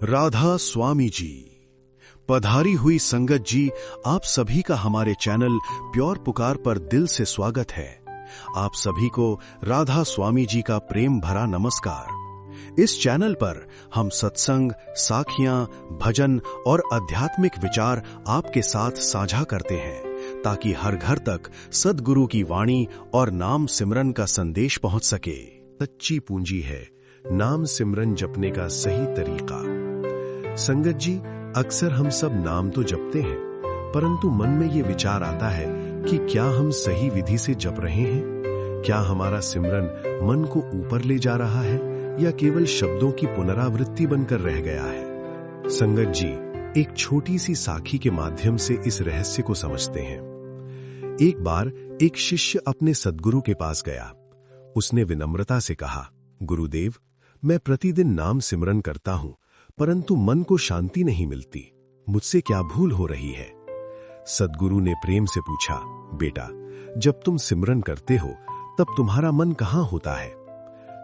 राधा स्वामी जी, पधारी हुई संगत जी, आप सभी का हमारे चैनल प्योर पुकार पर दिल से स्वागत है। आप सभी को राधा स्वामी जी का प्रेम भरा नमस्कार। इस चैनल पर हम सत्संग, साखियां, भजन और आध्यात्मिक विचार आपके साथ साझा करते हैं ताकि हर घर तक सद्गुरु की वाणी और नाम सिमरन का संदेश पहुंच सके। सच्ची पूंजी है नाम सिमरन जपने का सही तरीका। संगत जी, अक्सर हम सब नाम तो जपते हैं, परंतु मन में ये विचार आता है कि क्या हम सही विधि से जप रहे हैं? क्या हमारा सिमरन मन को ऊपर ले जा रहा है या केवल शब्दों की पुनरावृत्ति बनकर रह गया है? संगत जी, एक छोटी सी साखी के माध्यम से इस रहस्य को समझते हैं। एक बार एक शिष्य अपने सद्गुरु के पास गया। उसने विनम्रता से कहा, गुरुदेव, मैं प्रतिदिन नाम सिमरन करता हूं, परंतु मन को शांति नहीं मिलती। मुझसे क्या भूल हो रही है? सद्गुरु ने प्रेम से पूछा, बेटा, जब तुम सिमरन करते हो तब तुम्हारा मन कहां होता है?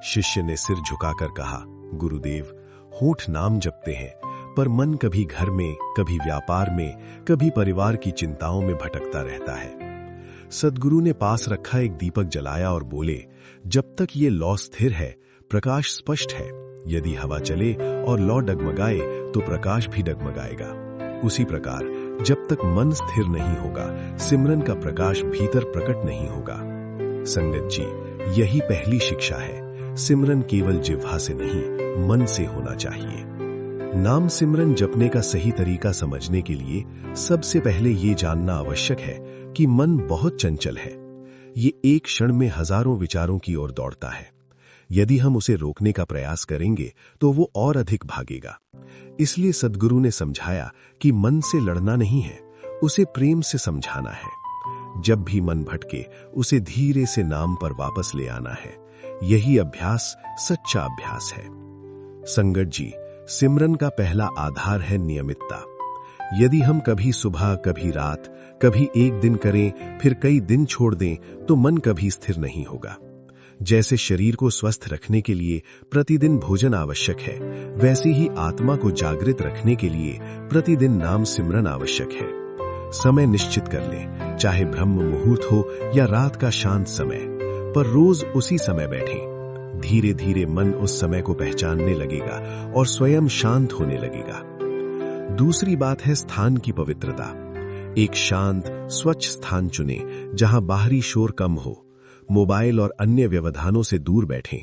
शिष्य ने सिर झुकाकर कहा, गुरुदेव, होठ नाम जपते हैं, पर मन कभी घर में, कभी व्यापार में, कभी परिवार की चिंताओं में भटकता रहता है। सद्गुरु ने पास रखा एक दीपक जलाया और बोले, जब तक ये लौ स्थिर है, प्रकाश स्पष्ट है। यदि हवा चले और लौ डगमगाए तो प्रकाश भी डगमगाएगा। उसी प्रकार जब तक मन स्थिर नहीं होगा, सिमरन का प्रकाश भीतर प्रकट नहीं होगा। संगत जी, यही पहली शिक्षा है। सिमरन केवल जिह्वा से नहीं, मन से होना चाहिए। नाम सिमरन जपने का सही तरीका समझने के लिए सबसे पहले ये जानना आवश्यक है कि मन बहुत चंचल है। ये एक क्षण में हजारों विचारों की ओर दौड़ता है। यदि हम उसे रोकने का प्रयास करेंगे तो वो और अधिक भागेगा। इसलिए सद्गुरु ने समझाया कि मन से लड़ना नहीं है, उसे प्रेम से समझाना है। जब भी मन भटके, उसे धीरे से नाम पर वापस ले आना है। यही अभ्यास सच्चा अभ्यास है। संगत जी, सिमरन का पहला आधार है नियमितता। यदि हम कभी सुबह, कभी रात, कभी एक दिन करें, फिर कई दिन छोड़ दें, तो मन कभी स्थिर नहीं होगा। जैसे शरीर को स्वस्थ रखने के लिए प्रतिदिन भोजन आवश्यक है, वैसे ही आत्मा को जागृत रखने के लिए प्रतिदिन नाम सिमरन आवश्यक है। समय निश्चित कर लें, चाहे ब्रह्म मुहूर्त हो या रात का शांत समय, पर रोज उसी समय बैठें। धीरे धीरे मन उस समय को पहचानने लगेगा और स्वयं शांत होने लगेगा। दूसरी बात है स्थान की पवित्रता। एक शांत, स्वच्छ स्थान चुनें जहां बाहरी शोर कम हो। मोबाइल और अन्य व्यवधानों से दूर बैठें,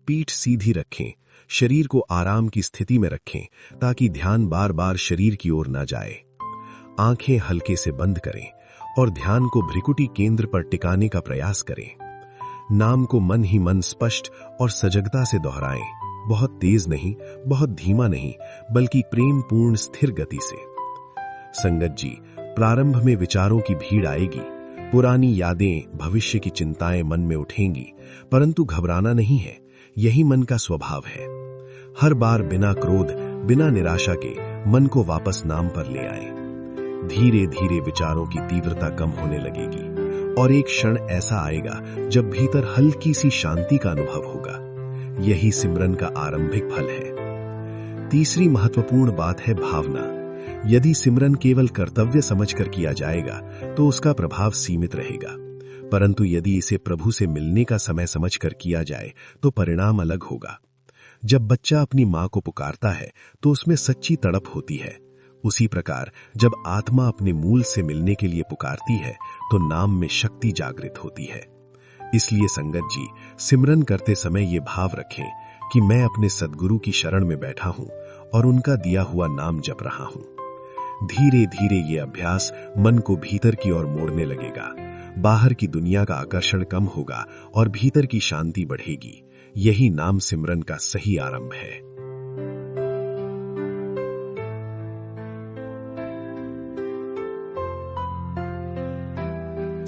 पीठ सीधी रखें, शरीर को आराम की स्थिति में रखें ताकि ध्यान बार बार शरीर की ओर न जाए। आंखें हल्के से बंद करें और ध्यान को भ्रिकुटी केंद्र पर टिकाने का प्रयास करें। नाम को मन ही मन स्पष्ट और सजगता से दोहराएं। बहुत तेज नहीं, बहुत धीमा नहीं, बल्कि प्रेम पूर्ण स्थिर गति से। संगत जी, प्रारंभ में विचारों की भीड़ आएगी, पुरानी यादें, भविष्य की चिंताएं मन में उठेंगी, परंतु घबराना नहीं है। यही मन का स्वभाव है। हर बार बिना क्रोध, बिना निराशा के मन को वापस नाम पर ले आएं। धीरे धीरे विचारों की तीव्रता कम होने लगेगी और एक क्षण ऐसा आएगा जब भीतर हल्की सी शांति का अनुभव होगा। यही सिमरन का आरंभिक फल है। तीसरी महत्वपूर्ण बात है भावना। यदि सिमरन केवल कर्तव्य समझकर किया जाएगा तो उसका प्रभाव सीमित रहेगा, परंतु यदि इसे प्रभु से मिलने का समय समझकर किया जाए तो परिणाम अलग होगा। जब बच्चा अपनी मां को पुकारता है तो उसमें सच्ची तड़प होती है। उसी प्रकार जब आत्मा अपने मूल से मिलने के लिए पुकारती है तो नाम में शक्ति जागृत होती है। इसलिए संगत जी, सिमरन करते समय ये भाव रखें कि मैं अपने सद्गुरु की शरण में बैठा हूं और उनका दिया हुआ नाम जप रहा हूं। धीरे धीरे ये अभ्यास मन को भीतर की ओर मोड़ने लगेगा। बाहर की दुनिया का आकर्षण कम होगा और भीतर की शांति बढ़ेगी। यही नाम सिमरन का सही आरंभ है।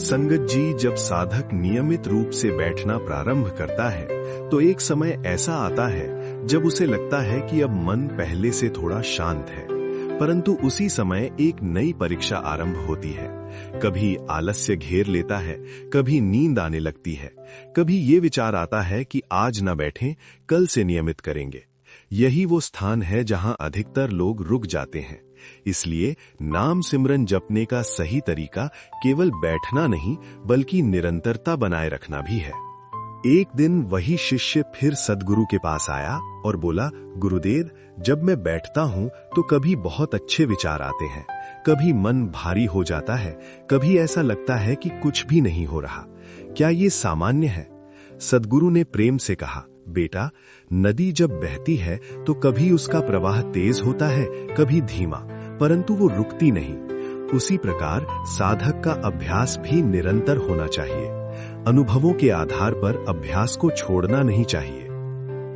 संगत जी, जब साधक नियमित रूप से बैठना प्रारंभ करता है तो एक समय ऐसा आता है जब उसे लगता है कि अब मन पहले से थोड़ा शांत है, परंतु उसी समय एक नई परीक्षा आरंभ होती है। कभी आलस्य घेर लेता है, कभी नींद आने लगती है, कभी ये विचार आता है कि आज न बैठें, कल से नियमित करेंगे। यही वो स्थान है जहां अधिकतर लोग रुक जाते हैं। इसलिए नाम सिमरन जपने का सही तरीका केवल बैठना नहीं बल्कि निरंतरता बनाए रखना भी है। एक दिन वही शिष्य फिर सद्गुरु के पास आया और बोला, गुरुदेव, जब मैं बैठता हूं तो कभी बहुत अच्छे विचार आते हैं, कभी मन भारी हो जाता है, कभी ऐसा लगता है कि कुछ भी नहीं हो रहा। क्या ये सामान्य है? सद्गुरु ने प्रेम से कहा, बेटा, नदी जब बहती है तो कभी उसका प्रवाह तेज होता है, कभी धीमा, परंतु वो रुकती नहीं। उसी प्रकार साधक का अभ्यास भी निरंतर होना चाहिए। अनुभवों के आधार पर अभ्यास को छोड़ना नहीं चाहिए।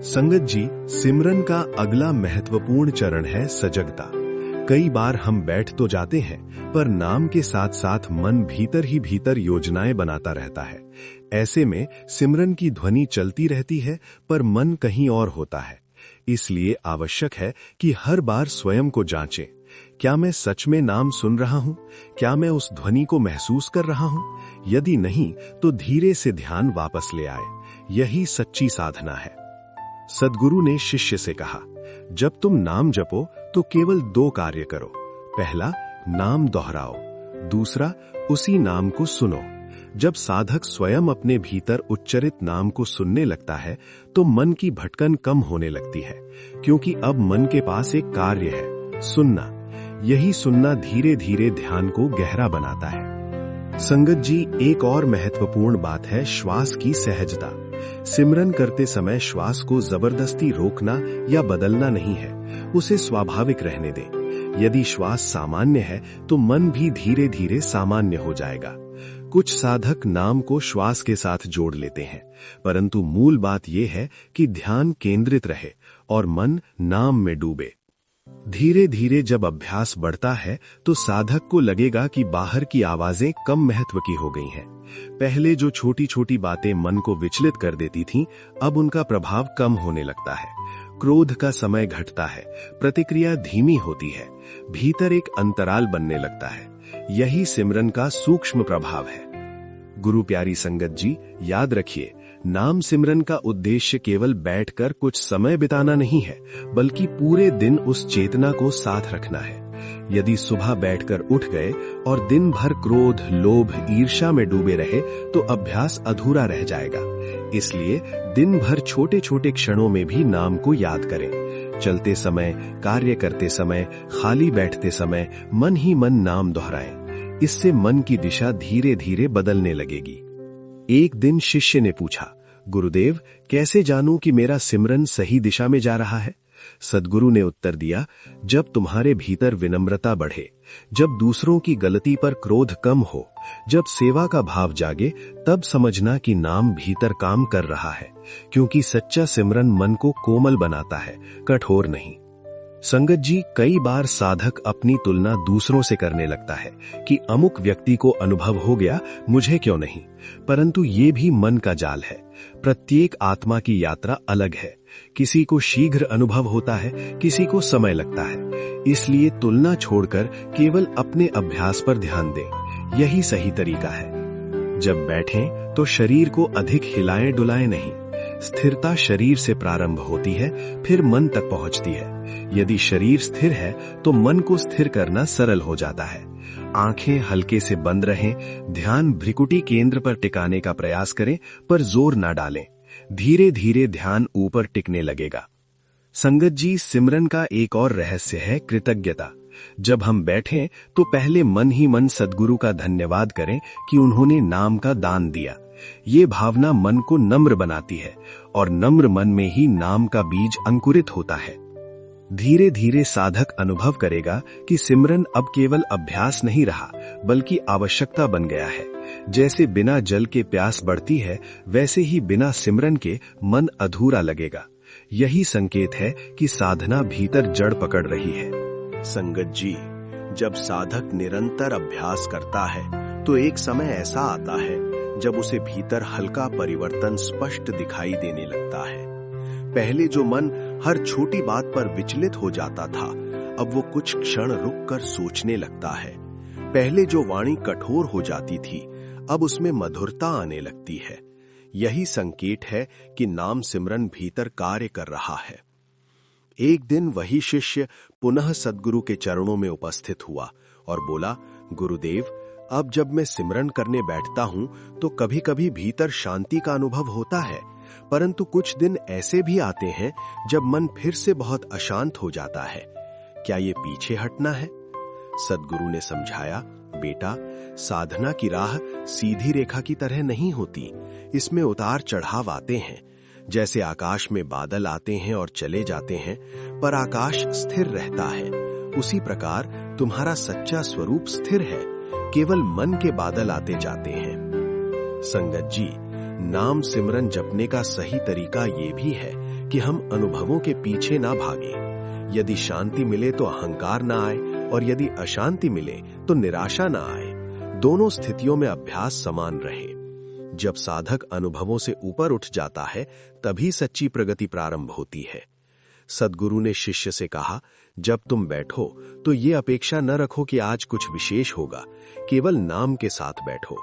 संगत जी, सिमरन का अगला महत्वपूर्ण चरण है सजगता। कई बार हम बैठ तो जाते हैं, पर नाम के साथ साथ मन भीतर ही भीतर योजनाएं बनाता रहता है। ऐसे में सिमरन की ध्वनि चलती रहती है, पर मन कहीं और होता है। इसलिए आवश्यक है कि हर बार स्वयं को जांचें। क्या मैं सच में नाम सुन रहा हूं? क्या मैं उस ध्वनि को महसूस कर रहा हूं? यदि नहीं, तो धीरे से ध्यान वापस ले आए। यही सच्ची साधना है। सद्गुरु ने शिष्य से कहा, जब तुम नाम जपो तो केवल 2 कार्य करो। पहला, नाम दोहराओ। दूसरा, उसी नाम को सुनो। जब साधक स्वयं अपने भीतर उच्चरित नाम को सुनने लगता है तो मन की भटकन कम होने लगती है, क्योंकि अब मन के पास एक कार्य है, सुनना। यही सुनना धीरे धीरे ध्यान को गहरा बनाता है। संगत जी, एक और महत्वपूर्ण बात है श्वास की सहजता। सिमरन करते समय श्वास को जबरदस्ती रोकना या बदलना नहीं है, उसे स्वाभाविक रहने दें। यदि श्वास सामान्य है तो मन भी धीरे धीरे सामान्य हो जाएगा। कुछ साधक नाम को श्वास के साथ जोड़ लेते हैं, परंतु मूल बात यह है कि ध्यान केंद्रित रहे और मन नाम में डूबे। धीरे धीरे जब अभ्यास बढ़ता है तो साधक को लगेगा कि बाहर की आवाजें कम महत्व की हो गई हैं। पहले जो छोटी छोटी बातें मन को विचलित कर देती थीं, अब उनका प्रभाव कम होने लगता है। क्रोध का समय घटता है, प्रतिक्रिया धीमी होती है, भीतर एक अंतराल बनने लगता है। यही सिमरन का सूक्ष्म प्रभाव है। गुरु प्यारी संगत जी, याद रखिए, नाम सिमरन का उद्देश्य केवल बैठकर कुछ समय बिताना नहीं है, बल्कि पूरे दिन उस चेतना को साथ रखना है। यदि सुबह बैठकर उठ गए और दिन भर क्रोध, लोभ, ईर्ष्या में डूबे रहे तो अभ्यास अधूरा रह जाएगा। इसलिए दिन भर छोटे छोटे क्षणों में भी नाम को याद करें। चलते समय, कार्य करते समय, खाली बैठते समय मन ही मन नाम दोहराएं। इससे मन की दिशा धीरे धीरे बदलने लगेगी। एक दिन शिष्य ने पूछा, गुरुदेव, कैसे जानूं कि मेरा सिमरन सही दिशा में जा रहा है? सद्गुरु ने उत्तर दिया, जब तुम्हारे भीतर विनम्रता बढ़े, जब दूसरों की गलती पर क्रोध कम हो, जब सेवा का भाव जागे, तब समझना कि नाम भीतर काम कर रहा है। क्योंकि सच्चा सिमरन मन को कोमल बनाता है, कठोर नहीं। संगत जी, कई बार साधक अपनी तुलना दूसरों से करने लगता है कि अमुक व्यक्ति को अनुभव हो गया, मुझे क्यों नहीं। परंतु ये भी मन का जाल है। प्रत्येक आत्मा की यात्रा अलग है। किसी को शीघ्र अनुभव होता है, किसी को समय लगता है। इसलिए तुलना छोड़कर केवल अपने अभ्यास पर ध्यान दें। यही सही तरीका है। जब बैठें तो शरीर को अधिक हिलाएं डुलाएं नहीं। स्थिरता शरीर से प्रारंभ होती है, फिर मन तक पहुंचती है। यदि शरीर स्थिर है तो मन को स्थिर करना सरल हो जाता है। आंखें हल्के से बंद रहें, ध्यान भ्रिकुटी केंद्र पर टिकाने का प्रयास करें, पर जोर ना डालें। धीरे धीरे ध्यान ऊपर टिकने लगेगा। संगत जी, सिमरन का एक और रहस्य है कृतज्ञता। जब हम बैठें तो पहले मन ही मन सद्गुरु का धन्यवाद करें कि उन्होंने नाम का दान दिया। ये भावना मन को नम्र बनाती है और नम्र मन में ही नाम का बीज अंकुरित होता है। धीरे धीरे साधक अनुभव करेगा कि सिमरन अब केवल अभ्यास नहीं रहा, बल्कि आवश्यकता बन गया है। जैसे बिना जल के प्यास बढ़ती है, वैसे ही बिना सिमरन के मन अधूरा लगेगा। यही संकेत है कि साधना भीतर जड़ पकड़ रही है। संगत जी, जब साधक निरंतर अभ्यास करता है तो एक समय ऐसा आता है जब उसे भीतर हल्का परिवर्तन स्पष्ट दिखाई देने लगता है। पहले जो मन हर छोटी बात पर विचलित हो जाता था, अब वो कुछ क्षण रुककर सोचने लगता है। पहले जो वाणी कठोर हो जाती थी, अब उसमें मधुरता आने लगती है। यही संकेत है कि नाम सिमरन भीतर कार्य कर रहा है। एक दिन वही शिष्य पुनः सद्गुरु के चरणों में उपस्थित हुआ और बोला, गुरुदेव, अब जब मैं सिमरन करने बैठता हूं तो कभी कभी भीतर शांति का अनुभव होता है, परंतु कुछ दिन ऐसे भी आते हैं जब मन फिर से बहुत अशांत हो जाता है। क्या ये पीछे हटना है? सद्गुरु ने समझाया, बेटा, साधना की राह सीधी रेखा की तरह नहीं होती, इसमें उतार चढ़ाव आते हैं। जैसे आकाश में बादल आते हैं और चले जाते हैं, पर आकाश स्थिर रहता है, उसी प्रकार तुम्हारा सच्चा स्वरूप स्थिर है, केवल मन के बादल आते जाते हैं। संगत जी, नाम सिमरन जपने का सही तरीका ये भी है कि हम अनुभवों के पीछे ना भागें। यदि शांति मिले तो अहंकार ना आए, और यदि अशांति मिले तो निराशा ना आए। दोनों स्थितियों में अभ्यास समान रहे। जब साधक अनुभवों से ऊपर उठ जाता है, तभी सच्ची प्रगति प्रारंभ होती है। सद्गुरु ने शिष्य से कहा, जब तुम बैठो तो ये अपेक्षा न रखो कि आज कुछ विशेष होगा, केवल नाम के साथ बैठो।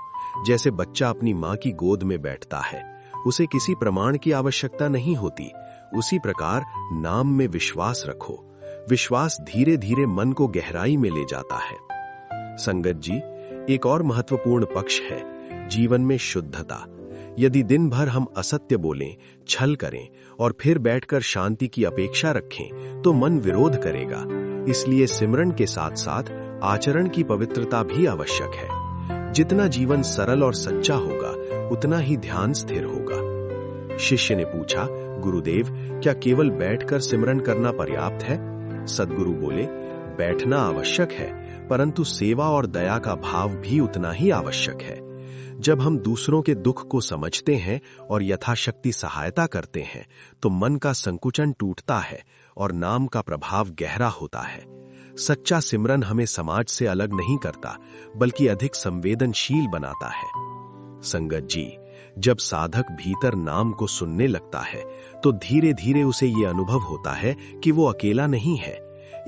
जैसे बच्चा अपनी मां की गोद में बैठता है, उसे किसी प्रमाण की आवश्यकता नहीं होती, उसी प्रकार नाम में विश्वास रखो। विश्वास धीरे धीरे मन को गहराई में ले जाता है। संगत जी, एक और महत्वपूर्ण पक्ष है जीवन में शुद्धता। यदि दिन भर हम असत्य बोलें, छल करें और फिर बैठकर शांति की अपेक्षा रखें, तो मन विरोध करेगा। इसलिए सिमरन के साथ साथ आचरण की पवित्रता भी आवश्यक है। जितना जीवन सरल और सच्चा होगा, उतना ही ध्यान स्थिर होगा। शिष्य ने पूछा, गुरुदेव, क्या केवल बैठकर सिमरन करना पर्याप्त है? सद्गुरु बोले, बैठना आवश्यक है, परंतु सेवा और दया का भाव भी उतना ही आवश्यक है। जब हम दूसरों के दुख को समझते हैं और यथाशक्ति सहायता करते हैं, तो मन का संकुचन टूटता है और नाम का प्रभाव गहरा होता है। सच्चा सिमरन हमें समाज से अलग नहीं करता, बल्कि अधिक संवेदनशील बनाता है। संगत जी, जब साधक भीतर नाम को सुनने लगता है, तो धीरे धीरे उसे ये अनुभव होता है कि वो अकेला नहीं है।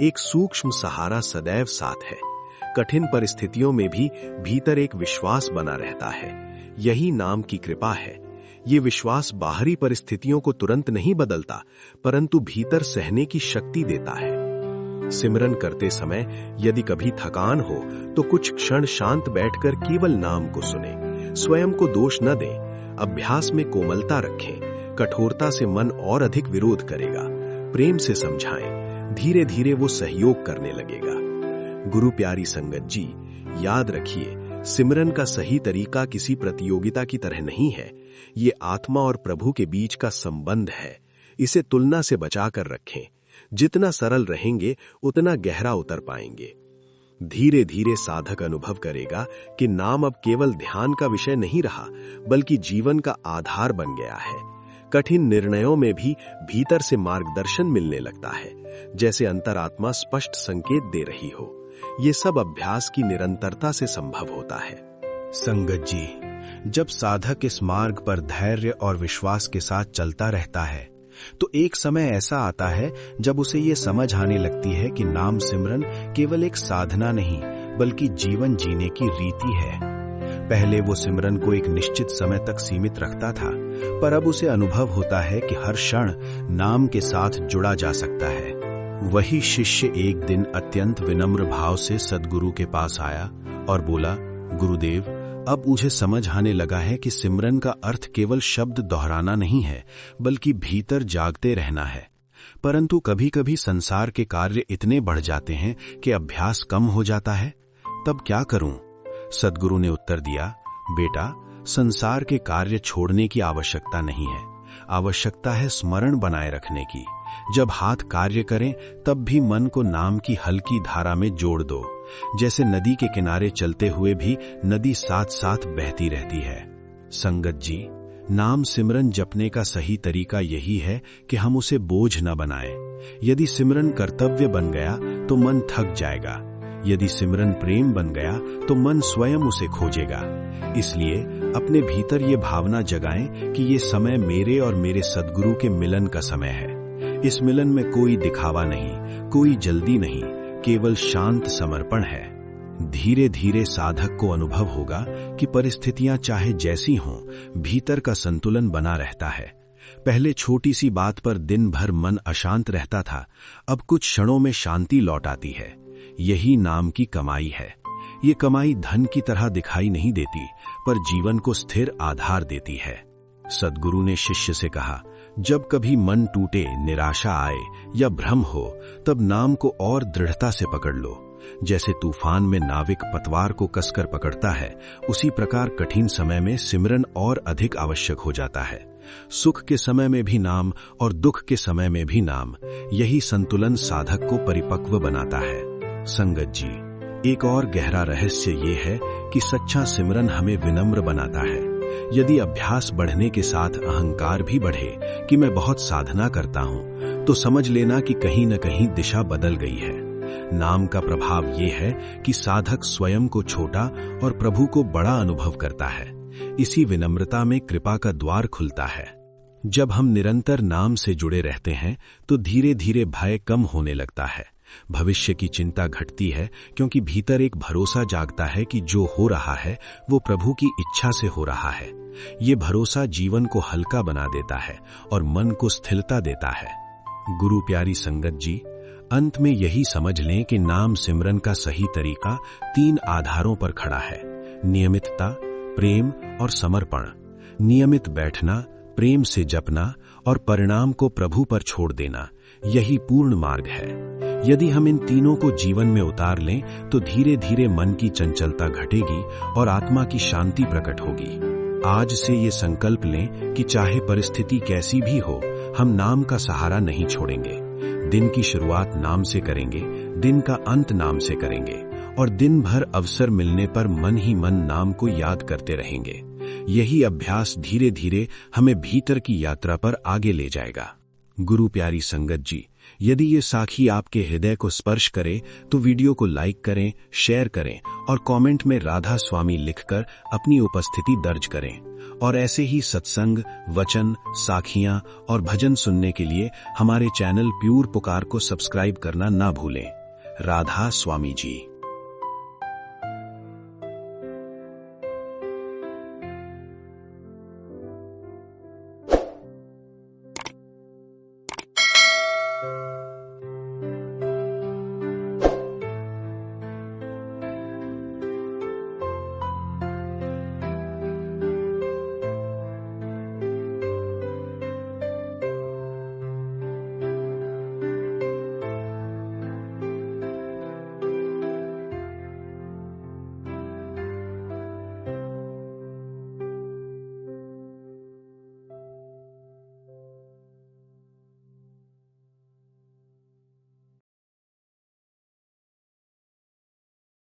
एक सूक्ष्म सहारा सदैव साथ है। कठिन परिस्थितियों में भी भीतर एक विश्वास बना रहता है। यही नाम की कृपा है। ये विश्वास बाहरी परिस्थितियों को तुरंत नहीं बदलता, परंतु भीतर सहने की शक्ति देता है। सिमरन करते समय यदि कभी थकान हो, तो कुछ क्षण शांत बैठकर केवल नाम को सुने। स्वयं को दोष न दें, अभ्यास में कोमलता रखें। कठोरता से मन और अधिक विरोध करेगा। प्रेम से समझाएं, धीरे धीरे वो सहयोग करने लगेगा। गुरु प्यारी संगत जी, याद रखिए, सिमरन का सही तरीका किसी प्रतियोगिता की तरह नहीं है। ये आत्मा और प्रभु के बीच का संबंध है। इसे तुलना से बचाकर रखें। जितना सरल रहेंगे, उतना गहरा उतर पाएंगे। धीरे धीरे साधक अनुभव करेगा कि नाम अब केवल ध्यान का विषय नहीं रहा, बल्कि जीवन का आधार बन गया है। कठिन निर्णयों में भी भीतर से मार्गदर्शन मिलने लगता है, जैसे अंतरात्मा स्पष्ट संकेत दे रही हो। ये सब अभ्यास की निरंतरता से संभव होता है। संगत जी, जब साधक इस मार्ग पर धैर्य और विश्वास के साथ चलता रहता है, तो एक समय ऐसा आता है जब उसे ये समझ आने लगती है कि नाम सिमरन केवल एक साधना नहीं, बल्कि जीवन जीने की रीति है। पहले वो सिमरन को एक निश्चित समय तक सीमित रखता था, पर अब उसे अनुभव होता है कि हर क्षण नाम के साथ जुड़ा जा सकता है। वही शिष्य एक दिन अत्यंत विनम्र भाव से सद्गुरु के पास आया और बोला, गुरुदेव, अब मुझे समझ आने लगा है कि सिमरन का अर्थ केवल शब्द दोहराना नहीं है, बल्कि भीतर जागते रहना है। परंतु कभी कभी संसार के कार्य इतने बढ़ जाते हैं कि अभ्यास कम हो जाता है। तब क्या करूं? सद्गुरु ने उत्तर दिया, बेटा, संसार के कार्य छोड़ने की आवश्यकता नहीं है। आवश्यकता है स्मरण बनाए रखने की। जब हाथ कार्य करें, तब भी मन को नाम की हल्की धारा में जोड़ दो। जैसे नदी के किनारे चलते हुए भी नदी साथ साथ बहती रहती है। संगत जी, नाम सिमरन जपने का सही तरीका यही है कि हम उसे बोझ न बनाएं। यदि सिमरन कर्तव्य बन गया तो मन थक जाएगा। यदि सिमरन प्रेम बन गया तो मन स्वयं उसे खोजेगा। इसलिए अपने भीतर ये भावना जगाएं कि ये समय मेरे और मेरे सद्गुरु के मिलन का समय है। इस मिलन में कोई दिखावा नहीं, कोई जल्दी नहीं, केवल शांत समर्पण है। धीरे धीरे साधक को अनुभव होगा कि परिस्थितियां चाहे जैसी हों, भीतर का संतुलन बना रहता है। पहले छोटी सी बात पर दिन भर मन अशांत रहता था, अब कुछ क्षणों में शांति लौट आती है। यही नाम की कमाई है। ये कमाई धन की तरह दिखाई नहीं देती, पर जीवन को स्थिर आधार देती है। सद्गुरु ने शिष्य से कहा, जब कभी मन टूटे, निराशा आए या भ्रम हो, तब नाम को और दृढ़ता से पकड़ लो। जैसे तूफान में नाविक पतवार को कसकर पकड़ता है, उसी प्रकार कठिन समय में सिमरन और अधिक आवश्यक हो जाता है। सुख के समय में भी नाम और दुख के समय में भी नाम, यही संतुलन साधक को परिपक्व बनाता है। संगत जी, एक और गहरा रहस्य ये है कि सच्चा सिमरन हमें विनम्र बनाता है। यदि अभ्यास बढ़ने के साथ अहंकार भी बढ़े कि मैं बहुत साधना करता हूं, तो समझ लेना कि कहीं न कहीं दिशा बदल गई है। नाम का प्रभाव ये है कि साधक स्वयं को छोटा और प्रभु को बड़ा अनुभव करता है। इसी विनम्रता में कृपा का द्वार खुलता है। जब हम निरंतर नाम से जुड़े रहते हैं, तो धीरे धीरे भय कम होने लगता है। भविष्य की चिंता घटती है, क्योंकि भीतर एक भरोसा जागता है कि जो हो रहा है वो प्रभु की इच्छा से हो रहा है। ये भरोसा जीवन को हल्का बना देता है और मन को स्थिरता देता है। गुरु प्यारी संगत जी, अंत में यही समझ लें कि नाम सिमरन का सही तरीका 3 आधारों पर खड़ा है: नियमितता, प्रेम और समर्पण। नियमित बैठना, प्रेम से जपना और परिणाम को प्रभु पर छोड़ देना, यही पूर्ण मार्ग है। यदि हम इन तीनों को जीवन में उतार लें, तो धीरे धीरे मन की चंचलता घटेगी और आत्मा की शांति प्रकट होगी। आज से ये संकल्प लें कि चाहे परिस्थिति कैसी भी हो, हम नाम का सहारा नहीं छोड़ेंगे। दिन की शुरुआत नाम से करेंगे, दिन का अंत नाम से करेंगे और दिन भर अवसर मिलने पर मन ही मन नाम को याद करते रहेंगे। यही अभ्यास धीरे धीरे हमें भीतर की यात्रा पर आगे ले जाएगा। गुरु प्यारी संगत जी, यदि ये साखी आपके हृदय को स्पर्श करे तो वीडियो को लाइक करें, शेयर करें और कमेंट में राधा स्वामी लिखकर अपनी उपस्थिति दर्ज करें। और ऐसे ही सत्संग, वचन, साखियां और भजन सुनने के लिए हमारे चैनल प्योर पुकार को सब्सक्राइब करना ना भूलें। राधा स्वामी जी।